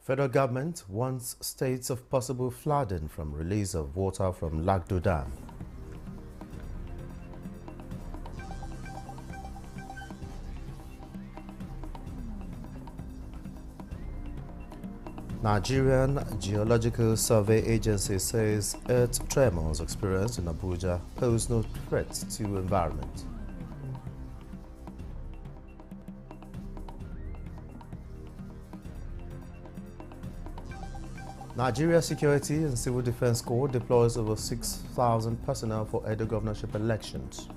Federal government warns states of possible flooding from release of water from Lagdo Dam. Nigerian Geological Survey Agency says earth tremors experienced in Abuja pose no threat to environment. Nigeria Security and Civil Defense Corps deploys over 6,000 personnel for Edo governorship elections.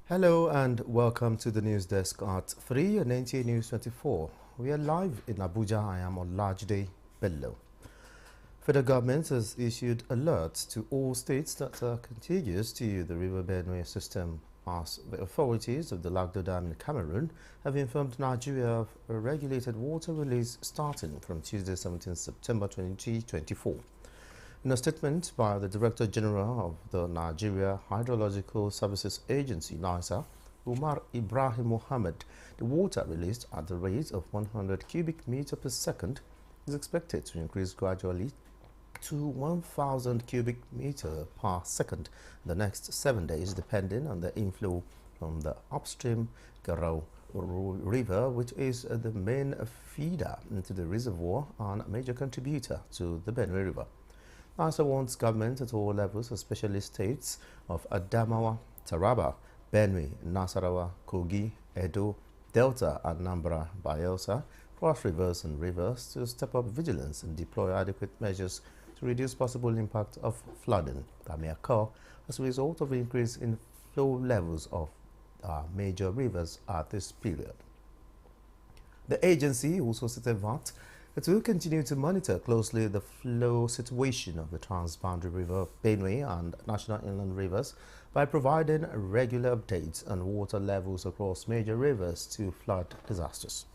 Hello and welcome to the news desk at 3 on Nta News24. We are live in Abuja. I am on large day below. Federal government has issued alerts to all states that are contiguous to the River Benue system, as the authorities of the Lagdo Dam in Cameroon have informed Nigeria of a regulated water release starting from Tuesday 17 September 2024. In a statement by the Director General of the Nigeria Hydrological Services Agency, NISA, Umar Ibrahim Mohammed, the water released at the rate of 100 cubic meters per second is expected to increase gradually to 1,000 cubic meters per second in the next 7 days, depending on the inflow from the upstream Garau River, which is the main feeder into the reservoir and a major contributor to the Benue River. NISA warns government at all levels, especially states of Adamawa, Taraba, Benue, Nasarawa, Kogi, Edo, Delta, Anambra, Bayelsa, Cross Rivers and Rivers to step up vigilance and deploy adequate measures to reduce possible impact of flooding that may occur as a result of increase in flow levels of major rivers at this period. The agency also stated that it will continue to monitor closely the flow situation of the transboundary river Benue and national inland rivers by providing regular updates on water levels across major rivers to flood disasters.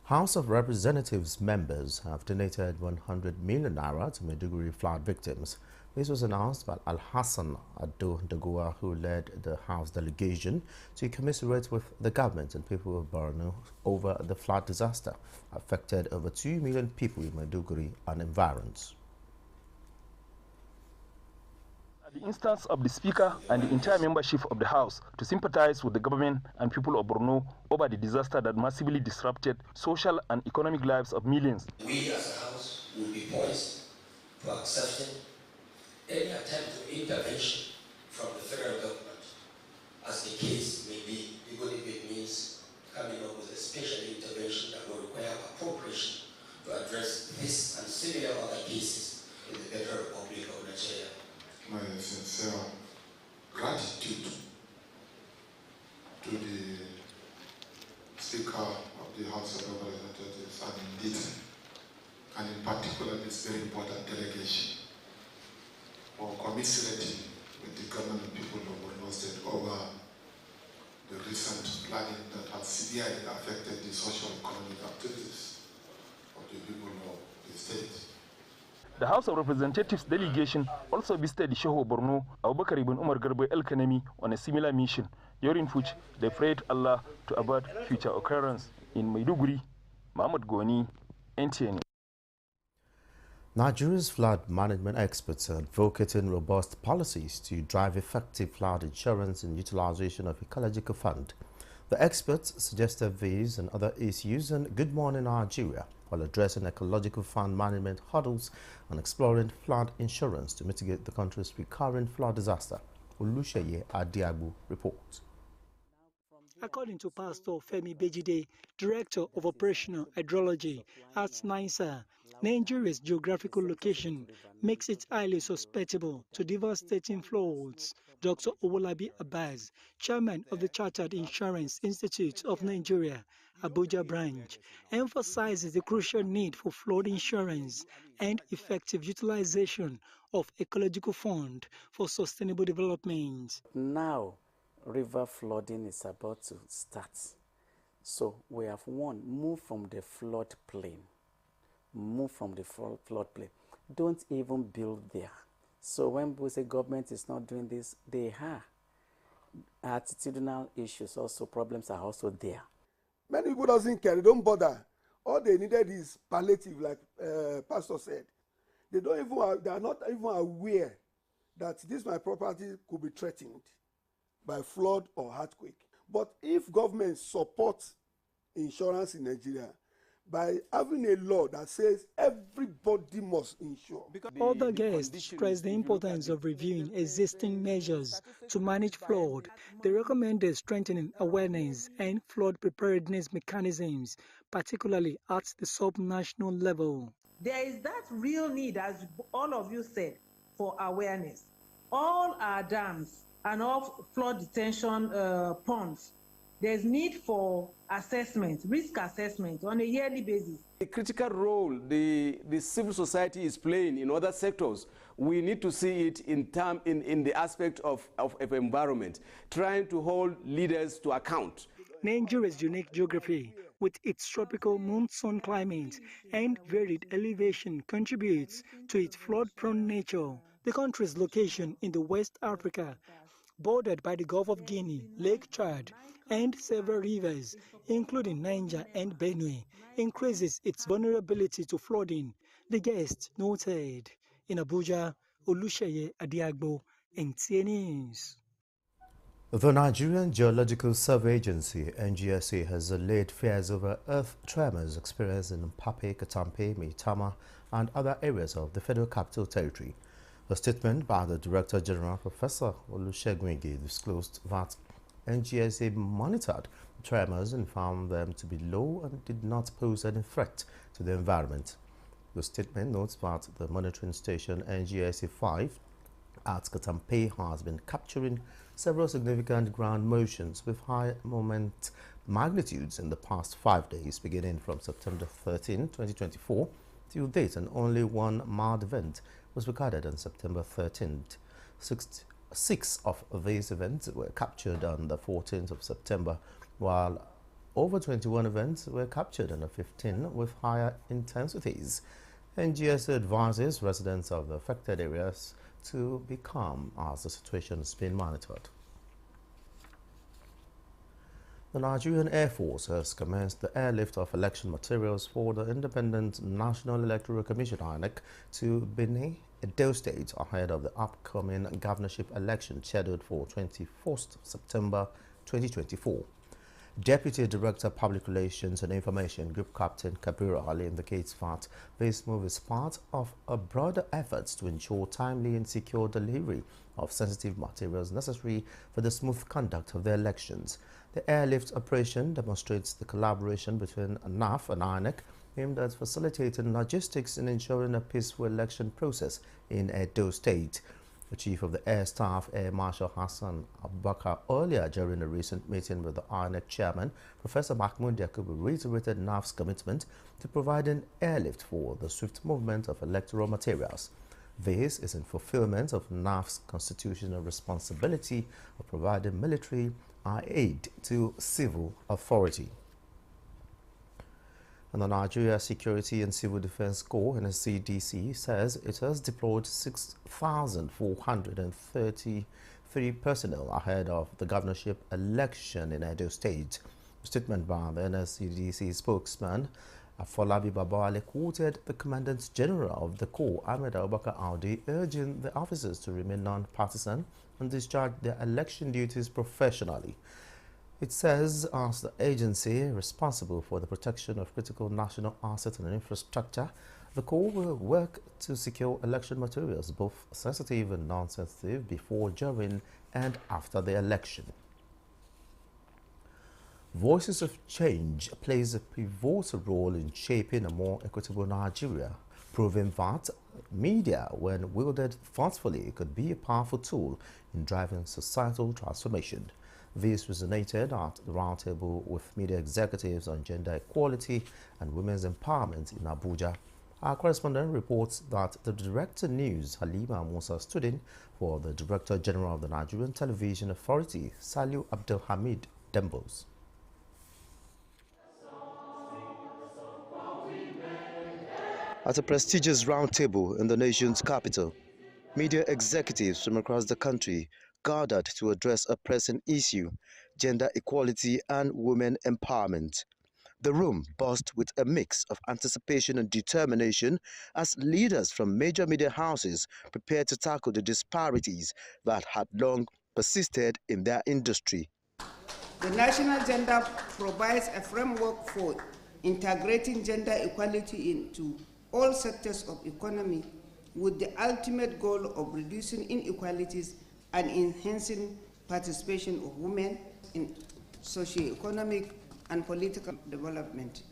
House of Representatives members have donated 100 million naira to Maiduguri flood victims. This was announced by Al-Hassan Ado Dagoa, who led the House delegation to commiserate with the government and people of Borno over the flood disaster affected over 2 million people in Maiduguri and environs. At the instance of the Speaker and the entire membership of the House to sympathize with the government and people of Borno over the disaster that massively disrupted social and economic lives of millions. We as a House will be poised for accepting any attempt of intervention from the federal government, as the case may be, even if it means coming up with a special intervention that will require appropriation to address this and similar other cases in the Federal Republic of Nigeria. My sincere gratitude to the Speaker of the House of Representatives and in particular this very important delegation for commiserating with the government and people of Borno State over the recent flooding that has severely affected the social economic activities of the people of the state. The House of Representatives delegation also visited the Shehu Borno, Abubakar ibn Umar Garba El Kanemi, on a similar mission, during which they prayed Allah to avert future occurrence. In Maiduguri, Mahmoud Goni, Nta News. Nigeria's flood management experts are advocating robust policies to drive effective flood insurance and utilization of ecological fund. The experts suggested these and other issues in Good Morning Nigeria while addressing ecological fund management hurdles and exploring flood insurance to mitigate the country's recurring flood disaster. Olusheye Adiabu reports. According to Pastor Femi Bejide, Director of Operational Hydrology at NISA, Nigeria's geographical location makes it highly susceptible to devastating floods. Dr. Owolabi Abbas, chairman of the Chartered Insurance Institute of Nigeria, Abuja branch, emphasizes the crucial need for flood insurance and effective utilization of ecological fund for sustainable development. Now, river flooding is about to start. So we have move from the floodplain. Move from the floodplain. Don't even build there. So when we say government is not doing this, they are. Attitudinal issues also, problems are also there. Many people doesn't care, they don't bother. All they needed is palliative, like Pastor said. They are not even aware that this my property could be threatened by flood or earthquake. But if government supports insurance in Nigeria by having a law that says everybody must insure. Other guests stress the importance of reviewing existing measures to manage flood. They recommended strengthening awareness and flood preparedness mechanisms, particularly at the sub-national level. There is that real need, as all of you said, for awareness. All our dams and all flood detention ponds, there's need for assessment, risk assessment on a yearly basis. The critical role the civil society is playing in other sectors, we need to see it in the aspect of environment, trying to hold leaders to account. Nigeria's unique geography, with its tropical monsoon climate and varied elevation, contributes to its flood-prone nature. The country's location in the West Africa, bordered by the Gulf of Guinea, Lake Chad, and several rivers, including Niger and Benue, increases its vulnerability to flooding, the guest noted. In Abuja, Olusheye Adiagbo, Nta News. The Nigerian Geological Survey Agency, NGSA, has allayed fears over earth tremors experienced in Mpape, Katampe, Maitama, and other areas of the Federal Capital Territory. A statement by the Director General, Professor Olusegun Ige, disclosed that NGSA monitored the tremors and found them to be low and did not pose any threat to the environment. The statement notes that the monitoring station NGSA 5 at Katampe has been capturing several significant ground motions with high moment magnitudes in the past 5 days, beginning from September 13, 2024 till date, and only one mild event was recorded on September 13th. Six of these events were captured on the 14th of September, while over 21 events were captured on the 15th with higher intensities. NGSA advises residents of the affected areas to be calm as the situation is being monitored. The Nigerian Air Force has commenced the airlift of election materials for the Independent National Electoral Commission (INEC) to Benin, Edo State, ahead of the upcoming governorship election scheduled for 21st September 2024. Deputy Director Public Relations and Information Group Captain Kabir Ali indicates that this move is part of a broader effort to ensure timely and secure delivery of sensitive materials necessary for the smooth conduct of the elections. The airlift operation demonstrates the collaboration between NAF and INEC aimed at facilitating logistics and ensuring a peaceful election process in Edo State. The Chief of the Air Staff, Air Marshal Hassan Abubakar, earlier during a recent meeting with the INEC Chairman, Professor Mahmoud Yakubu, reiterated NAF's commitment to providing airlift for the swift movement of electoral materials. This is in fulfillment of NAF's constitutional responsibility of providing military aid to civil authority. And the Nigeria Security and Civil Defense Corps, NSCDC, says it has deployed 6,433 personnel ahead of the governorship election in Edo State. A statement by the NSCDC spokesman, Afolabi Babawale, quoted the Commandant General of the Corps, Ahmed Abubakar Audi, urging the officers to remain non-partisan and discharge their election duties professionally. It says, as the agency responsible for the protection of critical national assets and infrastructure, the Corps will work to secure election materials, both sensitive and non-sensitive, before, during, and after the election. Voices of Change plays a pivotal role in shaping a more equitable Nigeria. proving that media, when wielded thoughtfully, could be a powerful tool in driving societal transformation. This resonated at the roundtable with media executives on gender equality and women's empowerment in Abuja. Our correspondent reports that the Director News, Halima Musa, stood in for the Director General of the Nigerian Television Authority, Saliu Abdelhamid Dembos. At a prestigious roundtable in the nation's capital, media executives from across the country gathered to address a pressing issue: gender equality and women empowerment. The room buzzed with a mix of anticipation and determination as leaders from major media houses prepared to tackle the disparities that had long persisted in their industry. The national gender provides a framework for integrating gender equality into all sectors of economy, with the ultimate goal of reducing inequalities and enhancing participation of women in socio-economic and political development.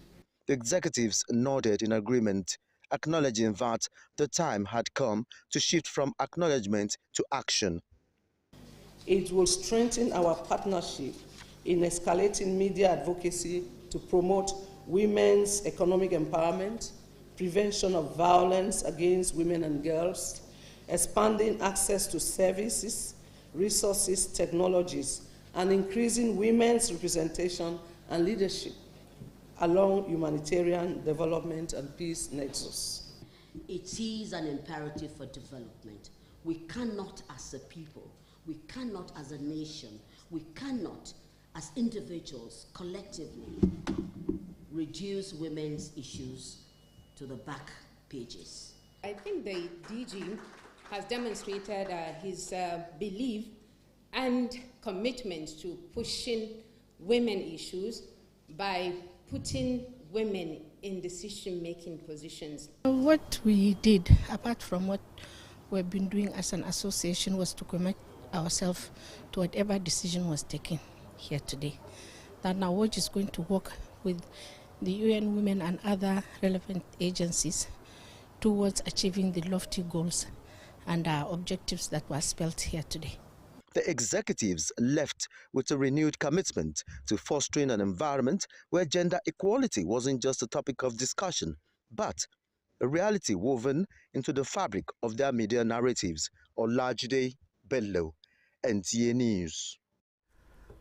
The executives nodded in agreement, acknowledging that the time had come to shift from acknowledgement to action. It will strengthen our partnership in escalating media advocacy to promote women's economic empowerment, prevention of violence against women and girls, expanding access to services, resources, technologies, and increasing women's representation and leadership along humanitarian development and peace nexus. It is an imperative for development. We cannot as a people, we cannot as a nation, we cannot as individuals collectively reduce women's issues to the back pages. I think the DG has demonstrated his belief and commitment to pushing women issues by putting women in decision-making positions. What we did, apart from what we've been doing as an association, was to commit ourselves to whatever decision was taken here today. That now we're just going to work with the UN Women and other relevant agencies towards achieving the lofty goals and objectives that were spelled here today. The executives left with a renewed commitment to fostering an environment where gender equality wasn't just a topic of discussion, but a reality woven into the fabric of their media narratives. Olajide Bello, Nta News.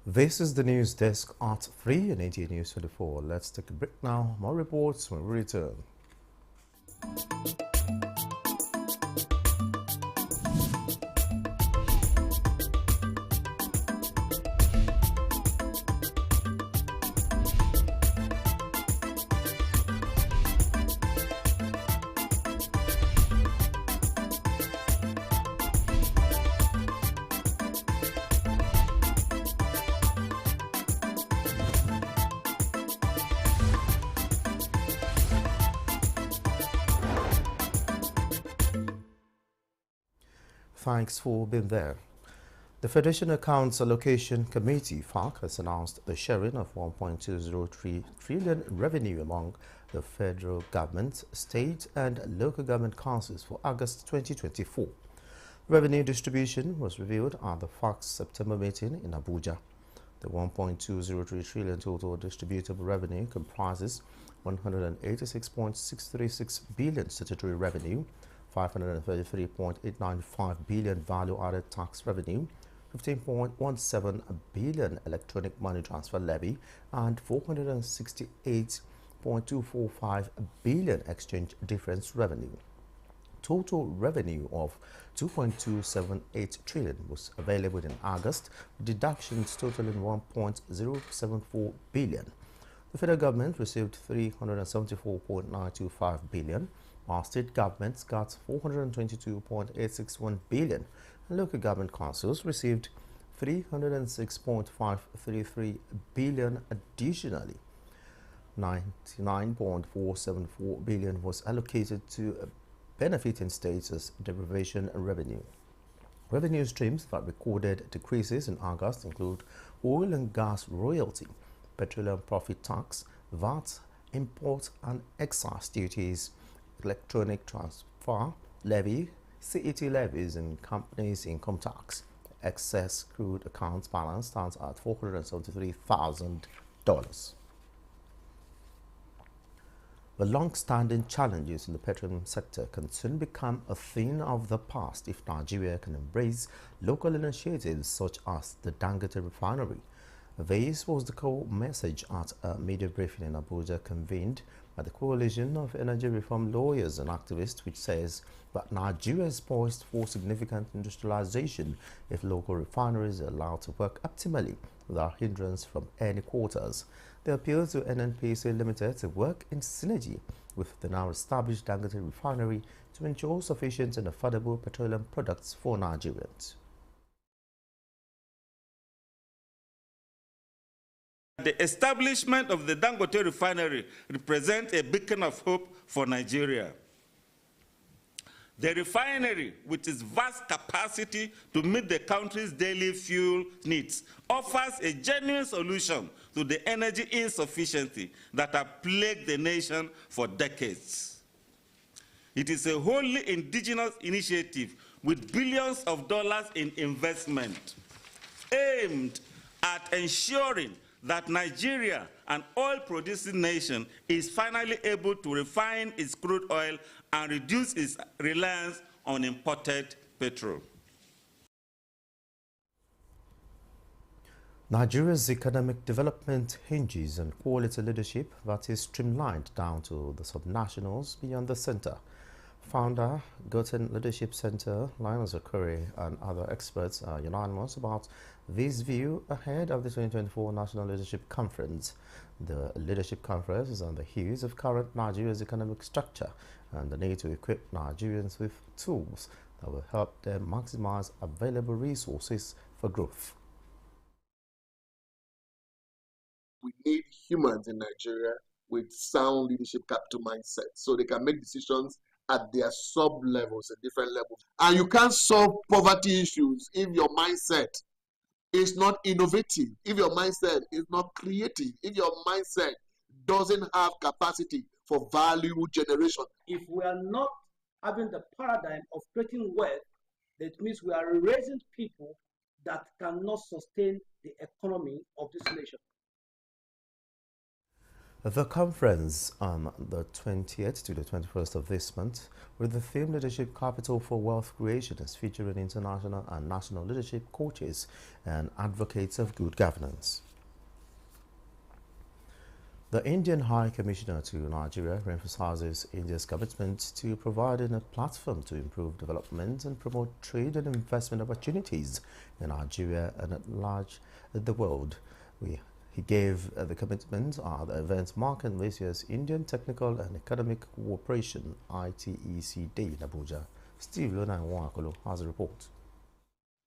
This is the news desk at 3 and Nta News24. Let's take a break now. More reports when we return. Thanks for being there. The Federation Accounts Allocation Committee, FAC, has announced the sharing of 1.203 trillion revenue among the federal government, state and local government councils for August 2024. Revenue distribution was revealed at the FAC's September meeting in Abuja. The 1.203 trillion total distributable revenue comprises 186.636 billion statutory revenue, 533.895 billion value-added tax revenue, 15.17 billion electronic money transfer levy, and 468.245 billion exchange difference revenue. Total revenue of 2.278 trillion was available in August, deductions totaling 1.074 billion. The federal government received 374.925 billion, while state governments got 422.861 billion, and local government councils received 306.533 billion additionally. 99.474 billion was allocated to benefiting states as derivation revenue. Revenue streams that recorded decreases in August include oil and gas royalty, petroleum profit tax, VAT, import and excise duties, electronic transfer levy, CET levies and companies' income tax. Excess crude accounts balance stands at $473,000. The long-standing challenges in the petroleum sector can soon become a thing of the past if Nigeria can embrace local initiatives such as the Dangote refinery. This was the core message at a media briefing in Abuja convened by the Coalition of Energy Reform Lawyers and Activists, which says that Nigeria is poised for significant industrialization if local refineries are allowed to work optimally without hindrance from any quarters. They appeal to NNPC Limited to work in synergy with the now established Dangote refinery to ensure sufficient and affordable petroleum products for Nigerians. The establishment of the Dangote refinery represents a beacon of hope for Nigeria. The refinery, with its vast capacity to meet the country's daily fuel needs, offers a genuine solution to the energy insufficiency that has plagued the nation for decades. It is a wholly indigenous initiative with billions of dollars in investment aimed at ensuring that Nigeria, an oil-producing nation, is finally able to refine its crude oil and reduce its reliance on imported petrol. Nigeria's economic development hinges on quality leadership that is streamlined down to the subnationals beyond the center. Founder, Goten Leadership Center, Lionel Zakuri, and other experts are unanimous about this view ahead of the 2024 National Leadership Conference. The Leadership Conference is on the heels of current Nigeria's economic structure and the need to equip Nigerians with tools that will help them maximize available resources for growth. We need humans in Nigeria with sound leadership capital mindset so they can make decisions at their sub-levels, at different levels. And you can't solve poverty issues if your mindset is not innovative, if your mindset is not creative, if your mindset doesn't have capacity for value generation. If we are not having the paradigm of creating wealth, that means we are raising people that cannot sustain the economy of this nation. The conference on the 20th to the 21st of this month with the theme Leadership Capital for Wealth Creation is featuring international and national leadership coaches and advocates of good governance. The Indian High Commissioner to Nigeria emphasizes India's commitment to providing a platform to improve development and promote trade and investment opportunities in Nigeria and at large the world. He gave the commitment at the event marking this year's Indian Technical and Economic Cooperation ITEC Day in Abuja. Steve Lona has a report.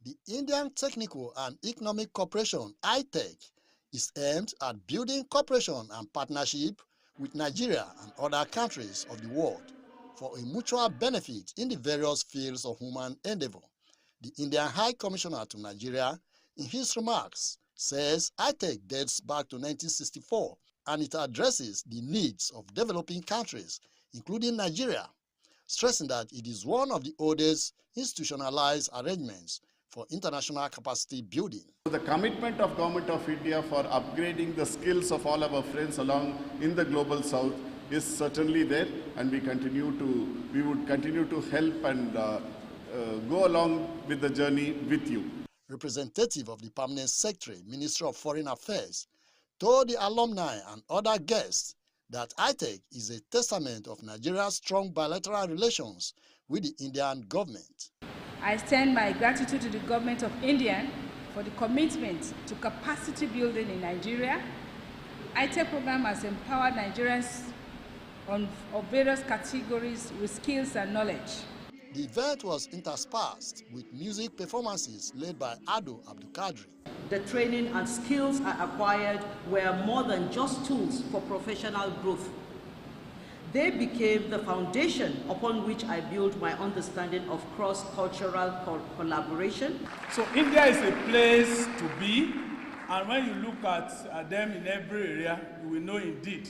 The Indian Technical and Economic Cooperation ITEC is aimed at building cooperation and partnership with Nigeria and other countries of the world for a mutual benefit in the various fields of human endeavor. The Indian High Commissioner to Nigeria, in his remarks, says ITEC dates back to 1964 and it addresses the needs of developing countries, including Nigeria, stressing that it is one of the oldest institutionalized arrangements for international capacity building. The commitment of Government of India for upgrading the skills of all our friends along in the global south is certainly there, and we would continue to help and go along with the journey with you. Representative of the Permanent Secretary, Ministry of Foreign Affairs, told the alumni and other guests that ITEC is a testament of Nigeria's strong bilateral relations with the Indian government. I extend my gratitude to the government of India for the commitment to capacity building in Nigeria. ITEC program has empowered Nigerians of various categories with skills and knowledge. The event was interspersed with music performances led by Ado Abdulkadri. The training and skills I acquired were more than just tools for professional growth. They became the foundation upon which I built my understanding of cross-cultural collaboration. So India is a place to be, and when you look at them in every area, you will know indeed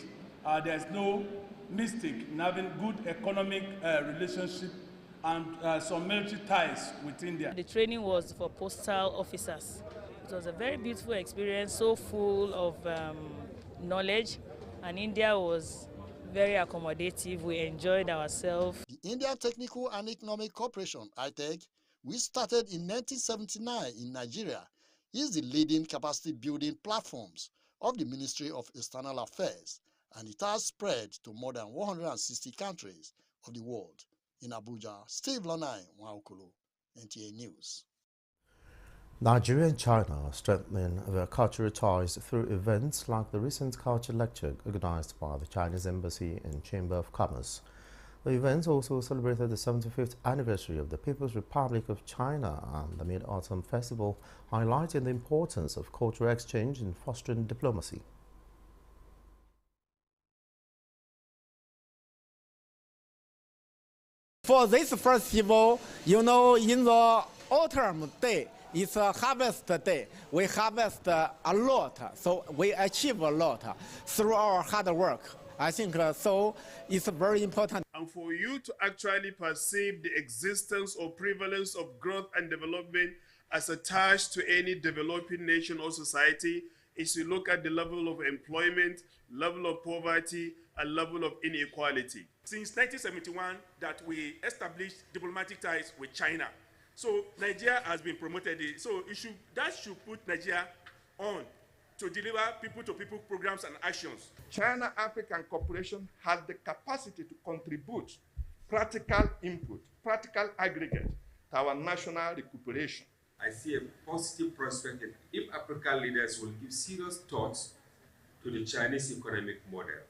there's no mistake in having good economic relationship and some military ties with India. The training was for postal officers. It was a very beautiful experience, so full of knowledge, and India was very accommodative. We enjoyed ourselves. The Indian Technical and Economic Cooperation, ITEC, which started in 1979 in Nigeria, is the leading capacity building platforms of the Ministry of External Affairs, and it has spread to more than 160 countries of the world. In Abuja, Steve Lonai, Nwaokolo, Nta News. Nigeria and China are strengthening their cultural ties through events like the recent culture lecture organized by the Chinese Embassy and Chamber of Commerce. The event also celebrated the 75th anniversary of the People's Republic of China and the Mid-Autumn Festival, highlighting the importance of cultural exchange in fostering diplomacy. For this festival, in the autumn day, it's a harvest day. We harvest a lot, so we achieve a lot through our hard work. I think so it's very important. And for you to actually perceive the existence or prevalence of growth and development as attached to any developing nation or society is to look at the level of employment, level of poverty, and level of inequality. Since 1971 that we established diplomatic ties with China. So Nigeria has been promoted. So that should put Nigeria on to deliver people-to-people programs and actions. China-African cooperation has the capacity to contribute practical input, practical aggregate to our national recuperation. I see a positive prospect if African leaders will give serious thoughts to the Chinese economic model.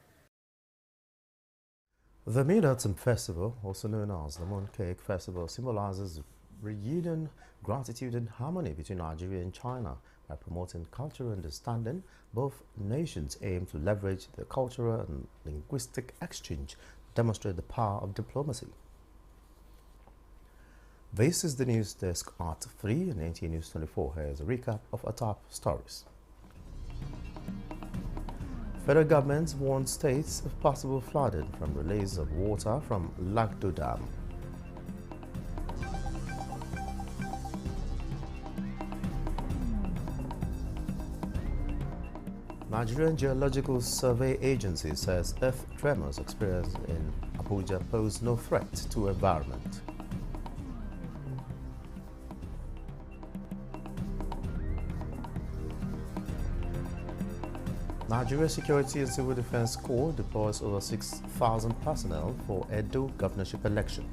The Mid-Autumn Festival, also known as the Mooncake Festival, symbolizes reunion, gratitude and harmony between Nigeria and China. By promoting cultural understanding, both nations aim to leverage the cultural and linguistic exchange to demonstrate the power of diplomacy. This is the news desk at 3 and Nta News24. Here's a recap of our top stories. Federal government warns states of possible flooding from release of water from Lagdo Dam. Nigerian Geological Survey Agency says earth tremors experienced in Abuja pose no threat to environment. Nigeria Security and Civil Defense Corps deploys over 6,000 personnel for Edo governorship election.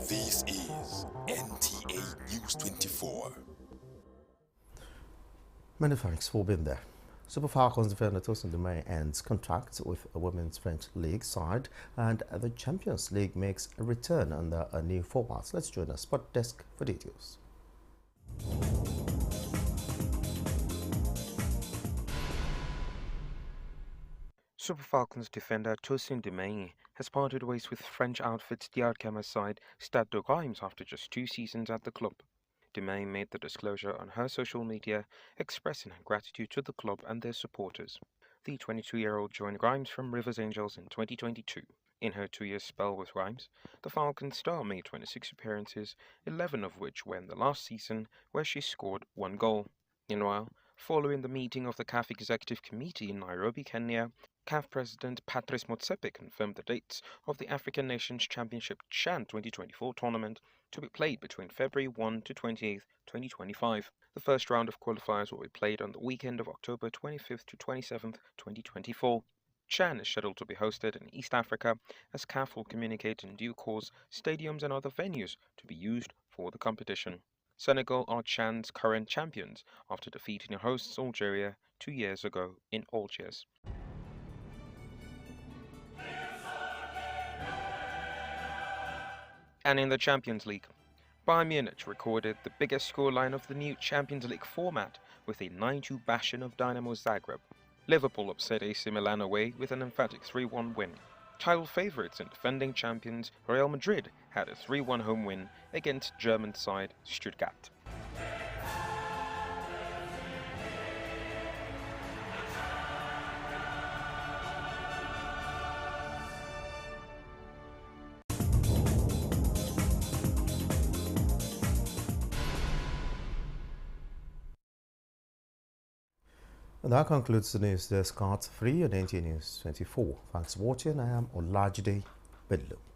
This is Nta News24. Many thanks for being there. Super Falcons defender Tosin Dumai ends contract with a women's French league side, and the Champions League makes a return under a new format. Let's join the Sport Desk for details. Super Falcons defender Tosin Dumai has parted ways with French outfit Stade Cameroun's side Stade de Reims after just 2 seasons at the club. Dumai made the disclosure on her social media, expressing her gratitude to the club and their supporters. The 22-year-old joined Reims from Rivers Angels in 2022. In her 2-year spell with Reims, the Falcon star made 26 appearances, 11 of which were in the last season, where she scored 1 goal. Meanwhile, following the meeting of the CAF Executive Committee in Nairobi, Kenya, CAF President Patrice Motsepe confirmed the dates of the African Nations Championship CHAN 2024 tournament to be played between February 1 to 28, 2025. The first round of qualifiers will be played on the weekend of October 25th to 27th, 2024. CHAN is scheduled to be hosted in East Africa, as CAF will communicate in due course stadiums and other venues to be used for the competition. Senegal are CHAN's current champions after defeating hosts Algeria 2 years ago in Algiers. And in the Champions League, Bayern Munich recorded the biggest scoreline of the new Champions League format with a 9-2 bashing of Dynamo Zagreb. Liverpool upset AC Milan away with an emphatic 3-1 win. Title favourites and defending champions Real Madrid had a 3-1 home win against German side Stuttgart. And that concludes the news desk at free on Nta News 24. Thanks for watching. I am Olajide Bello.